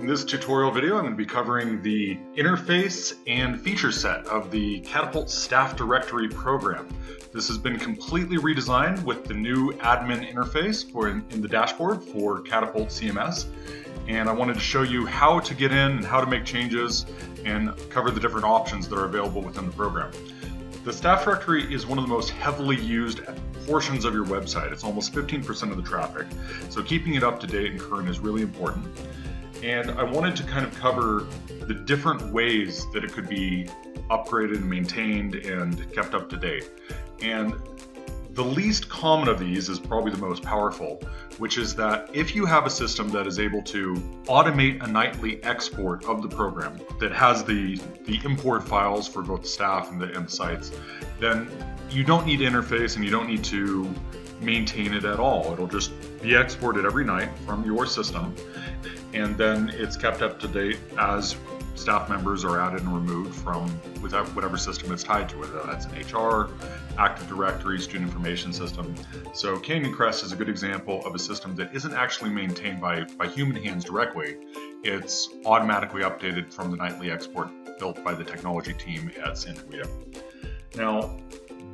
this tutorial video, I'm going to be covering the interface and feature set of the Catapult Staff Directory program. This has been completely redesigned with the new admin interface in the dashboard for Catapult CMS. And I wanted to show you how to get in and how to make changes and cover the different options that are available within the program. The staff directory is one of the most heavily used portions of your website. It's almost 15% of the traffic. So keeping it up to date and current is really important. And I wanted to kind of cover the different ways that it could be upgraded and maintained and kept up to date. And the least common of these is probably the most powerful, which is that if you have a system that is able to automate a nightly export of the program that has the import files for both the staff and the sites, then you don't need to interface and you don't need to maintain it at all. It'll just be exported every night from your system, and then it's kept up to date as staff members are added and removed from whatever system it's tied to, whether that's an HR, Active Directory, student information system. So Canyon Crest is a good example of a system that isn't actually maintained by human hands directly. It's automatically updated from the nightly export built by the technology team at Santa Rita. Now,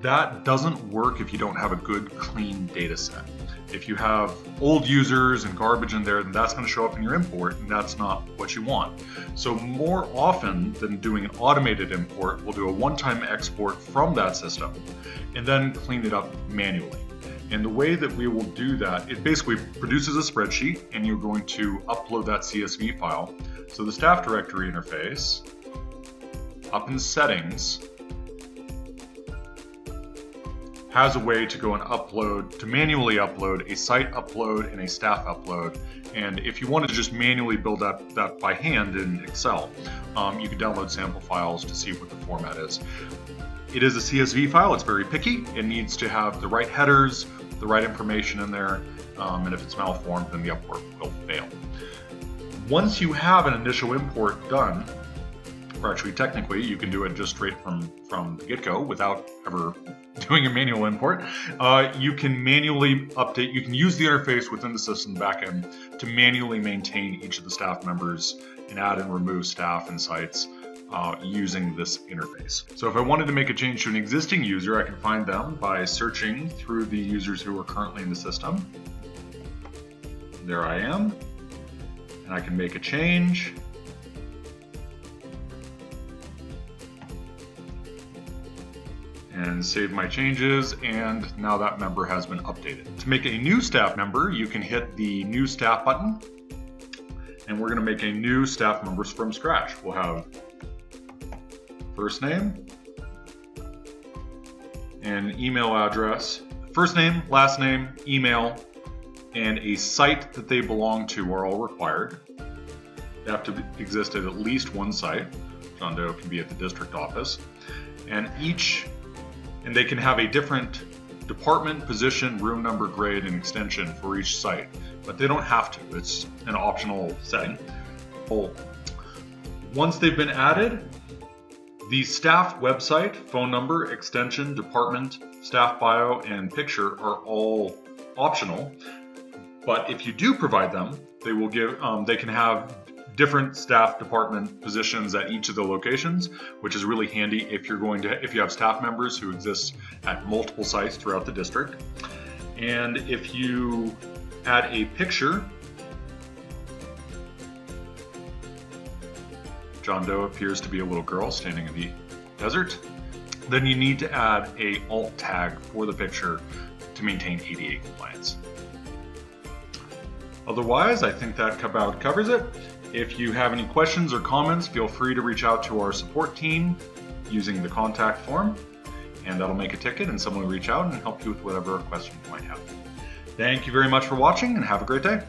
that doesn't work if you don't have a good, clean data set. If you have old users and garbage in there, then that's going to show up in your import, and that's not what you want. So more often than doing an automated import, we'll do a one-time export from that system and then clean it up manually. And the way that we will do that, it basically produces a spreadsheet, and you're going to upload that CSV file. So the staff directory interface, up in settings, has a way to go and upload, to manually upload a site upload and a staff upload. And if you wanted to just manually build that by hand in Excel, you can download sample files to see what the format is. It is a CSV file, it's very picky. It needs to have the right headers, the right information in there, and if it's malformed, then the import will fail. Once you have an initial import done, or actually technically you can do it just straight from the get-go without ever doing a manual import, you can manually update, you can use the interface within the system backend to manually maintain each of the staff members and add and remove staff and sites using this interface. So if I wanted to make a change to an existing user, I can find them by searching through the users who are currently in the system. There I am, and I can make a change. And save my changes, and now that member has been updated. To make a new staff member, you can hit the new staff button, and we're going to make a new staff member from scratch. We'll have first name and email address, first name, last name, email, and a site that they belong to are all required. They have to exist at least one site. John Doe can be at the district office, and they can have a different department, position, room number, grade, and extension for each site, but they don't have to. It's an optional setting. Once they've been added, the staff website, phone number, extension, department, staff bio, and picture are all optional, but if you do provide them, they will give, they can have different staff department positions at each of the locations, which is really handy if you have staff members who exist at multiple sites throughout the district. And if you add a picture, John Doe appears to be a little girl standing in the desert, then you need to add a alt tag for the picture to maintain ADA compliance. Otherwise, I think that about covers it. If you have any questions or comments, feel free to reach out to our support team using the contact form, and that'll make a ticket and someone will reach out and help you with whatever question you might have. Thank you very much for watching, and have a great day.